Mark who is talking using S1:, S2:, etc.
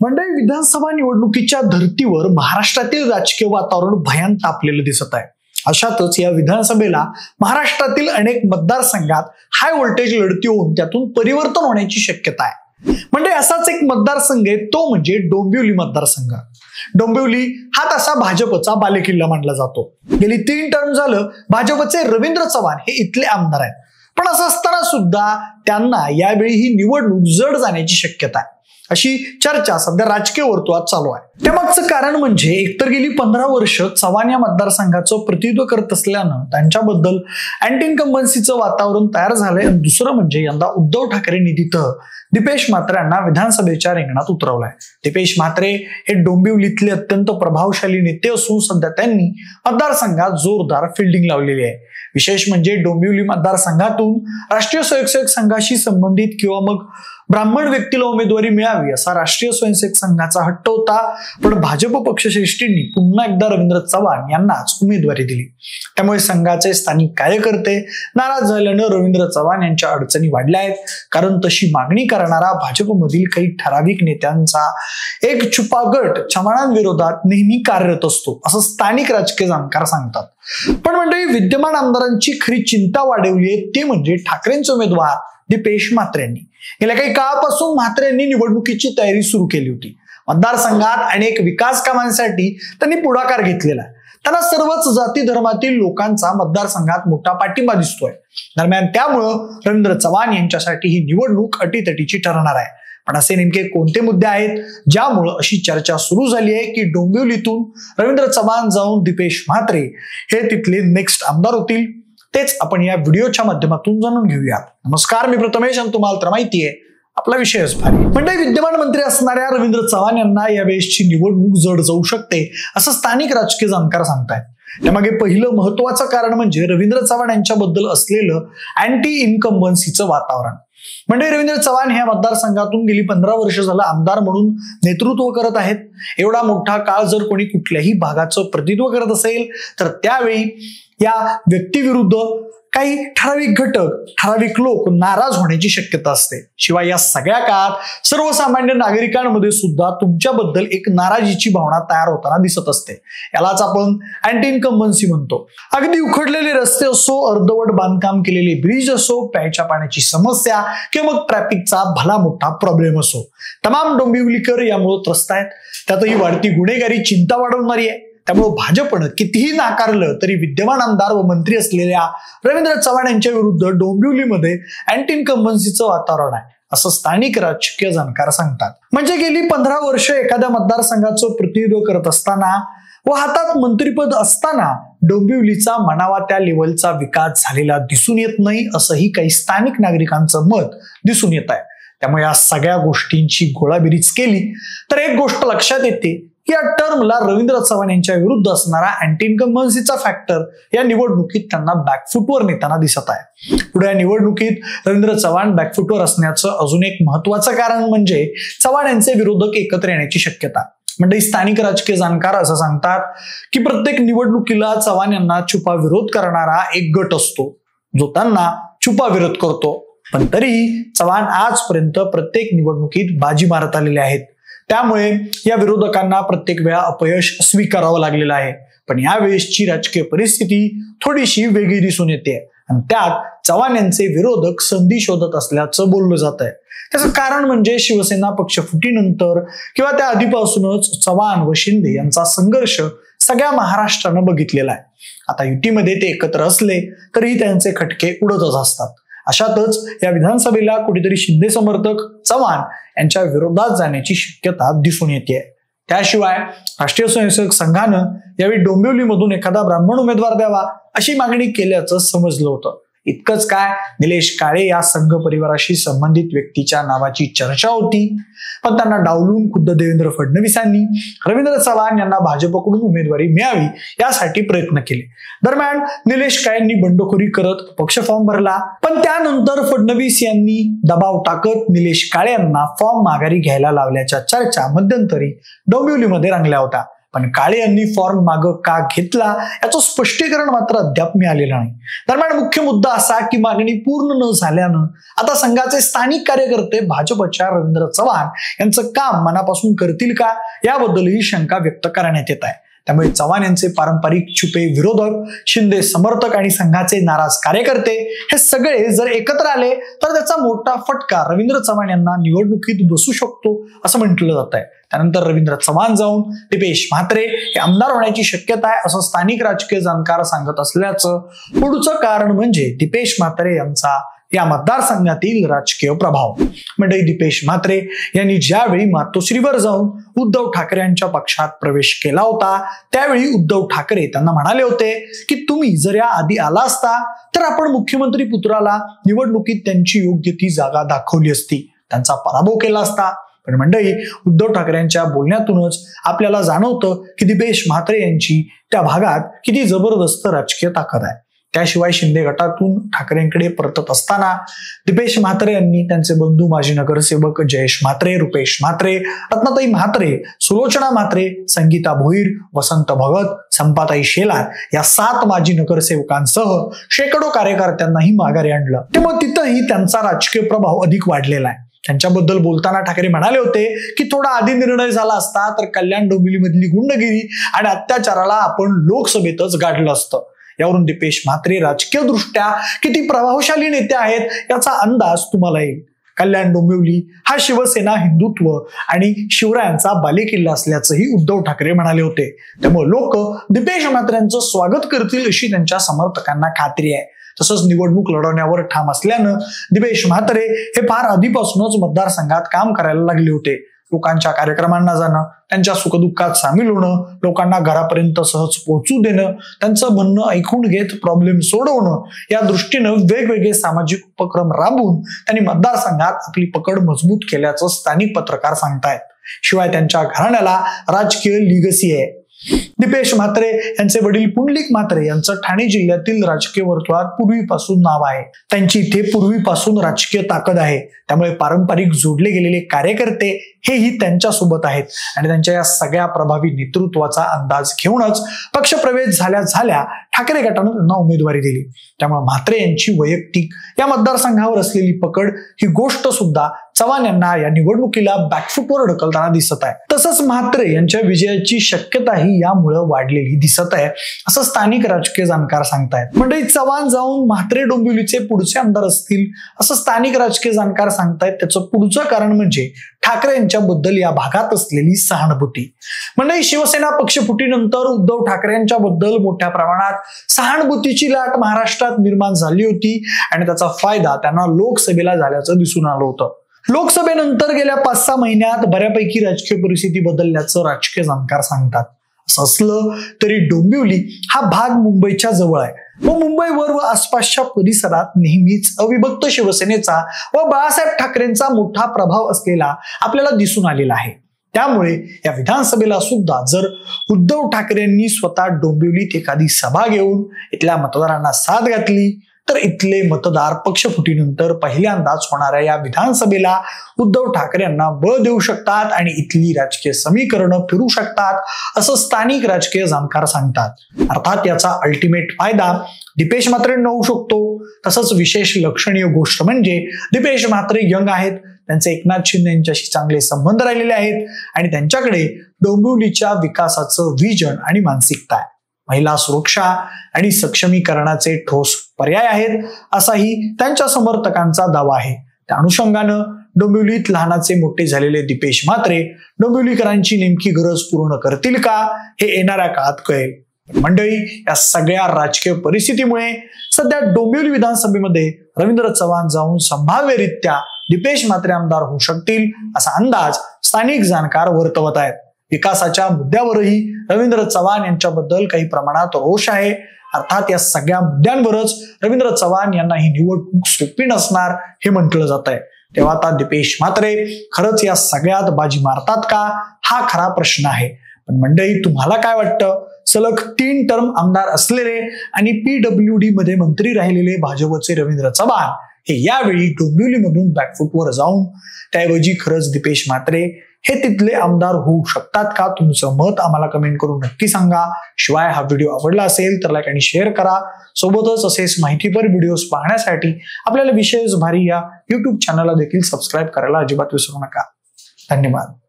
S1: मंडळी, विधानसभा निवडणुकीच्या धर्तीवर महाराष्ट्रातील राजकीय वातावरण भयान तापलेलं दिसत आहे. अशातच या विधानसभेला महाराष्ट्रातील अनेक मतदारसंघात हाय व्होल्टेज लढती होऊन त्यातून परिवर्तन होण्याची शक्यता आहे. म्हणजे असाच एक मतदारसंघ आहे, तो म्हणजे डोंबिवली मतदारसंघ. डोंबिवली हा तसा भाजपचा बालेकिल्ला मानला जातो. गेली 3 टर्म झालं भाजपचे रवींद्र चव्हाण हे इथले आमदार आहेत. पण असं असताना सुद्धा त्यांना यावेळी ही निवडणूक जड जाण्याची शक्यता आहे, अशी चर्चा सध्या राजकीय वर्तुळात चालू आहे. त्यामागचं कारण म्हणजे एकतर गेली 15 वर्ष चव्हाण या मतदारसंघाचं प्रतिनिधित्व करत असल्यानं त्यांच्याबद्दल अँटी इन्कम्बन्सीचं वातावरण तयार झालंय. आणि दुसरं म्हणजे यंदा उद्धव ठाकरेंनी तिथं दीपेश म्हात्रे यांना विधानसभेच्या रिंगणात उतरवलंय. दीपेश म्हात्रे हे डोंबिवलीतले अत्यंत प्रभावशाली नेते असून सध्या त्यांनी मतदारसंघात जोरदार फिल्डिंग लावलेली आहे. विशेष म्हणजे डोंबिवली मतदारसंघातून राष्ट्रीय स्वयंसेवक संघाशी संबंधित किंवा मग ब्राह्मण व्यक्तीला उमेदवारी मिळावी असा राष्ट्रीय स्वयंसेवक संघाचा हट्ट होता. पण भाजप पक्षश्रेष्ठींनी पुन्हा एकदा रवींद्र चव्हाण यांनाच उमेदवारी दिली. त्यामुळे संघाचे स्थानिक कार्यकर्ते नाराज झाल्यानं रवींद्र चव्हाण यांच्या अडचणी वाढल्या आहेत. कारण तशी मागणी करणारा भाजपमधील काही ठराविक नेत्यांचा एक छुपा गट चव्हाणांविरोधात नेहमी कार्यरत असतो, असं स्थानिक राजकीय जाणकार सांगतात. पण म्हणजे विद्यमान आमदारांची खरी चिंता वाढवली आहे ते म्हणजे ठाकरेंचे उमेदवार दीपेश म्हात्रे यांनी. गेल्या काही काळापासून म्हात्रे यांनी निवडणुकीची तयारी सुरू केली होती. मतदारसंघात अनेक विकास कामांसाठी त्यांनी पुढाकार घेतलेला आहे. त्यांना सर्वच जाती धर्मातील लोकांचा मतदारसंघात मोठा पाठिंबा दिसतोय. दरम्यान त्यामुळं रवींद्र चव्हाण यांच्यासाठी ही निवडणूक अटीतटीची ठरणार आहे. पण असे नेमके कोणते मुद्दे आहेत ज्यामुळं अशी चर्चा सुरू झाली आहे की डोंबिवलीतून रवींद्र चव्हाण जाऊन दीपेश म्हात्रे हे तिथले नेक्स्ट आमदार होतील? तेच आपण या व्हिडिओच्या माध्यमातून जाणून घेऊयात. नमस्कार, मी प्रथमेश आणि तुम्हाला तर माहितीये आपला विषयच भारी. म्हणजे विद्यमान मंत्री असणाऱ्या रवींद्र चव्हाण यांना यावेळेसची निवडणूक जड जाऊ शकते असं स्थानिक राजकीय जाणकार सांगतायत. त्यामागे पहिलं महत्वाचं कारण म्हणजे रवींद्र चव्हाण यांच्याबद्दल असलेलं अँटी इन्कम्बन्सीचं वातावरण. म्हणजे रवींद्र चव्हाण ह्या मतदारसंघातून गेली 15 वर्ष झालं आमदार म्हणून नेतृत्व करत आहेत. एवढा मोठा काळ जर कोणी कुठल्याही भागाचं प्रतिनिधित्व करत असेल तर त्यावेळी या व्यक्तीविरुद्ध काही ठराविक घटक, ठराविक लोक नाराज होण्याची शक्यता असते. शिवाय या सगळ्या काळात सर्वसामान्य नागरिकांमध्ये सुद्धा तुमच्याबद्दल एक नाराजीची भावना तयार होताना दिसत असते. यालाच आपण अँटी इन्कम्बन्सी म्हणतो. अगदी उखडलेले रस्ते असो, अर्धवट बांधकाम केलेले ब्रिज असो, प्यायच्या पाण्याची समस्या किंवा मग ट्रॅफिकचा भला मोठा प्रॉब्लेम असो, तमाम डोंबिवलीकर यामुळे त्रस्त आहेत. त्यातही वाढती गुन्हेगारी चिंता वाढवणारी आहे. त्यामुळे भाजपनं कितीही नाकारलं तरी विद्यमान आमदार व मंत्री असलेल्या रवींद्र चव्हाण यांच्या विरुद्ध डोंबिवलीमध्ये अँटी इन्कम्बन्सीचं वातावरण आहे, असं स्थानिक राजकीय जाणकार सांगतात. म्हणजे गेली 15 वर्ष एखाद्या मतदारसंघाचं प्रतिनिधित्व करत असताना व हातात मंत्रीपद असताना डोंबिवलीचा म्हणावा त्या लेवलचा विकास झालेला दिसून येत नाही, असंही काही स्थानिक नागरिकांचं मत दिसून येत आहे. त्यामुळे या सगळ्या गोष्टींची गोळाबेरीज केली तर एक गोष्ट लक्षात येते की या टर्मला रवींद्र चव्हाण यांच्या विरुद्ध असणारा अँटी इन्कम्बन्सीचा फॅक्टर या निवडणुकीत त्यांना बॅकफुटवर नेताना दिसत आहे. पुढे या निवडणुकीत रवींद्र चव्हाण बॅकफुटवर असण्याचं अजून एक महत्वाचं कारण म्हणजे चव्हाण यांचे विरोधक एकत्र येण्याची शक्यता. म्हणजे स्थानिक राजकीय जाणकार असं सांगतात की प्रत्येक निवडणुकीला चव्हाण यांना छुपा विरोध करणारा एक गट असतो जो त्यांना छुपा विरोध करतो. पण तरीही चव्हाण आजपर्यंत प्रत्येक निवडणुकीत बाजी मारत आलेले आहेत. त्यामुळे या विरोधकांना प्रत्येक वेळा अपयश स्वीकारावं लागलेलं आहे. पण यावेळेसची राजकीय परिस्थिती थोडीशी वेगळी दिसून येते आणि त्यात चव्हाण यांचे विरोधक संधी शोधत असल्याचं बोललं जात आहे. त्याचं कारण म्हणजे शिवसेना पक्षफुटीनंतर किंवा त्या आधीपासूनच चव्हाण व शिंदे यांचा संघर्ष सगळ्या महाराष्ट्रानं बघितलेला आहे. आता युतीमध्ये ते एकत्र असले तरीही त्यांचे खटके उडतच असतात. अशातच या विधानसभेला कुठेतरी शिंदे समर्थक चव्हाण यांच्या विरोधात जाण्याची शक्यता दिसून येते. त्याशिवाय राष्ट्रीय स्वयंसेवक संघानं यावेळी डोंबिवलीमधून एखादा ब्राह्मण उमेदवार द्यावा अशी मागणी केल्याचं समजलं होतं. इतकंच काय, निलेश काळे या संघ परिवाराशी संबंधित व्यक्तीच्या नावाची चर्चा होती. पण त्यांना डावलून खुद्द देवेंद्र फडणवीसांनी रवींद्र चव्हाण यांना भाजपकडून उमेदवारी मिळावी यासाठी प्रयत्न केले. दरम्यान निलेश काळेंनी बंडखोरी करत पक्ष फॉर्म भरला. पण त्यानंतर फडणवीस यांनी दबाव टाकत निलेश काळे यांना फॉर्म माघारी घ्यायला लावल्याच्या चर्चा मध्यंतरी डोंबिवलीमध्ये रंगल्या होत्या. पण काळे यांनी फॉर्म मागं का घेतला याचं स्पष्टीकरण मात्र अद्याप मिळालेलं नाही. दरम्यान मुख्य मुद्दा असा की मागणी पूर्ण न झाल्यानं आता संघाचे स्थानिक कार्यकर्ते भाजपच्या रवींद्र चव्हाण यांचं काम मनापासून करतील का याबद्दलही शंका व्यक्त करण्यात येत आहे. त्यामुळे चव्हाण यांचे पारंपरिक छुपे विरोधक, शिंदे समर्थक आणि संघाचे नाराज कार्यकर्ते हे सगळे जर एकत्र आले तर त्याचा मोठा फटका रवींद्र चव्हाण यांना निवडणुकीत बसू शकतो असं म्हटलं जात आहे. त्यानंतर रवींद्र चव्हाण जाऊन दिपेश म्हात्रे हे आमदार होण्याची शक्यता आहे असं स्थानिक राजकीय जाणकार सांगत असल्याचं पुढचं कारण म्हणजे दिपेश म्हात्रे यांचा या मतदारसंघातील राजकीय प्रभाव. म्हणजे दिपेश म्हात्रे यांनी ज्यावेळी मातोश्रीवर जाऊन उद्धव ठाकरे यांच्या पक्षात प्रवेश केला होता त्यावेळी उद्धव ठाकरे त्यांना म्हणाले होते की तुम्ही जर या आधी आला असता तर आपण मुख्यमंत्री पुत्राला निवडणुकीत त्यांची योग्य ती जागा दाखवली असती, त्यांचा पराभव केला असता. पण मंडळी, उद्धव ठाकरेंच्या बोलण्यातूनच आपल्याला जाणवतं की दिपेश म्हात्रे यांची त्या भागात किती जबरदस्त राजकीय ताकद आहे. त्याशिवाय शिंदे गटातून ठाकरेंकडे परतत असताना दिपेश म्हात्रे यांनी त्यांचे बंधू माजी नगरसेवक जयेश म्हात्रे, रुपेश म्हात्रे, रत्नाताई म्हात्रे, सुलोचना म्हात्रे, संगीता भोईर, वसंत भगत, संपाताई शेलार या 7 माजी नगरसेवकांसह शेकडो कार्यकर्त्यांनाही माघारी आणलं. त्यामुळे तिथंही त्यांचा राजकीय प्रभाव अधिक वाढलेला आहे. त्यांच्याबद्दल बोलताना ठाकरे म्हणाले होते की थोडा आधी निर्णय झाला असता तर कल्याण डोंबिवलीमधली गुंडगिरी आणि अत्याचाराला आपण लोकसभेतच गाठलं असतं. यावरून दिपेश म्हात्रे राजकीय दृष्ट्या किती प्रभावशाली नेते आहेत याचा अंदाज तुम्हाला येईल. कल्याण डोंबिवली हा शिवसेना, हिंदुत्व आणि शिवरायांचा बालेकिल्ला असल्याचंही उद्धव ठाकरे म्हणाले होते. त्यामुळे लोक दिपेश म्हात्रेंचं स्वागत करतील अशी त्यांच्या समर्थकांना खात्री आहे. तसंच निवडणूक लढवण्यावर ठाम असल्यानं दिपेश म्हात्रे हे फार आधीपासूनच मतदारसंघात काम करायला लागले होते. लोकांच्या कार्यक्रमांना जाणं, त्यांच्या सुखदुःखात सामील होणं, लोकांना घरापर्यंत सहज पोहोचू देणं, त्यांचं म्हणणं ऐकून घेत प्रॉब्लेम सोडवणं या दृष्टीनं वेगवेगळे सामाजिक उपक्रम राबवून त्यांनी मतदारसंघात आपली पकड मजबूत केल्याचं स्थानिक पत्रकार सांगतायत. शिवाय त्यांच्या घराण्याला राजकीय लिगसी आहे. दिपेश म्हात्रे यांचे वडील पुंडलिक म्हात्रे यांचं ठाणे जिल्ह्यातील राजकीय वर्तुळात पूर्वीपासून नाव आहे. त्यांची इथे पूर्वीपासून राजकीय ताकद आहे. त्यामुळे पारंपरिक जोडले गेलेले कार्यकर्ते हेही त्यांच्या सोबत आहेत आणि त्यांच्या या सगळ्या प्रभावी नेतृत्वाचा अंदाज घेऊनच पक्षप्रवेश झाल्या ठाकरे गटानं त्यांना उमेदवारी दिली. त्यामुळे म्हात्रे यांची वैयक्तिक या मतदारसंघावर असलेली पकड ही गोष्ट सुद्धा चव्हाण यांना या निवडणुकीला बॅकफुटवर ढकलताना दिसत आहे. तसंच म्हात्रे यांच्या विजयाची शक्यताही यामुळे वाढलेली दिसत आहे असं स्थानिक राजकीय जाणकार सांगतायत. म्हणजे चव्हाण जाऊन म्हात्रे डोंबिवलीचे पुढचे आमदार असतील असं स्थानिक राजकीय जाणकार सांगतायत. त्याचं पुढचं कारण म्हणजे ठाकरे यांच्याबद्दल या भागात असलेली सहानुभूती. म्हणजे शिवसेना पक्षफुटीनंतर उद्धव ठाकरे यांच्याबद्दल मोठ्या प्रमाणात सहानुभूतीची लाट महाराष्ट्रात निर्माण झाली होती आणि त्याचा फायदा त्यांना लोकसभेला झाल्याचं दिसून आलं होतं. लोकसभेनंतर गेल्या 5-6 महिन्यात बऱ्यापैकी राजकीय परिस्थिती बदलल्याचं राजकीय जाणकार सांगतात. असं असलं तरी डोंबिवली हा भाग मुंबईच्या जवळ आहे व मुंबईवर व आसपासच्या परिसरात नेहमीच अविभक्त शिवसेनेचा व बाळासाहेब ठाकरेंचा मोठा प्रभाव असलेला आपल्याला दिसून आलेला आहे. त्यामुळे या विधानसभेला सुद्धा जर उद्धव ठाकरेंनी स्वतः डोंबिवलीत एखादी सभा घेऊन इथल्या मतदारांना साथ घातली तर इथले मतदार पक्षफुटीनंतर पहिल्यांदाच होणाऱ्या या विधानसभेला उद्धव ठाकरे यांना बळ देऊ शकतात आणि इथली राजकीय समीकरणं फिरू शकतात असं स्थानिक राजकीय जाणकार सांगतात. अर्थात याचा अल्टिमेट फायदा दिपेश म्हात्रेंना होऊ शकतो. तसंच विशेष लक्षणीय गोष्ट म्हणजे दिपेश म्हात्रे यंग आहेत, त्यांचे एकनाथ शिंदे यांच्याशी चांगले संबंध राहिलेले आहेत आणि त्यांच्याकडे डोंबिवलीच्या विकासाचं विजन आणि मानसिकता आहे. महिला सुरक्षा आणि सक्षमीकरणाचे ठोस पर्याय आहेत असाही त्यांच्या समर्थकांचा दावा आहे. त्या अनुषंगानं डोंबिवलीत लहानाचे मोठे झालेले दिपेश म्हात्रे डोंबिवलीकरांची नेमकी गरज पूर्ण करतील का हे येणाऱ्या काळात कळेल. मंडळी, या सगळ्या राजकीय परिस्थितीमुळे सध्या डोंबिवली विधानसभेमध्ये रवींद्र चव्हाण जाऊन संभाव्यरित्या दिपेश म्हात्रे आमदार होऊ शकतील असा अंदाज स्थानिक जाणकार वर्तवत आहेत. विकासाच्या मुद्द्यावरही रवींद्र चव्हाण यांच्याबद्दल काही प्रमाणात रोष आहे. अर्थात या सगळ्या मुद्द्यांवरच रवींद्र चव्हाण यांना ही निवडणूक सोपी नसणार हे म्हटलं जात आहे. तेव्हा आता दिपेश म्हात्रे खरंच या सगळ्यात बाजी मारतात का हा खरा प्रश्न आहे. पण मंडळी, तुम्हाला काय वाटतं? सलग 3 टर्म आमदार असलेले आणि PWD मध्ये मंत्री राहिलेले भाजपचे रवींद्र चव्हाण हे यावेळी डोंबिवलीमधून बॅकफुटवर जाऊन त्याऐवजी खरंच दिपेश म्हात्रे हे तिथले आमदार होऊ शकतात का? तुमचं मत आम्हाला कमेंट करून नक्की सांगा. शिवाय हा व्हिडिओ आवडला असेल तर लाईक आणि शेअर करा. सोबतच असेच माहितीपर व्हिडिओज पाहण्यासाठी आपल्याला विशेष भारी या युट्यूब चॅनलला देखील सबस्क्राईब करायला अजिबात विसरू नका. धन्यवाद.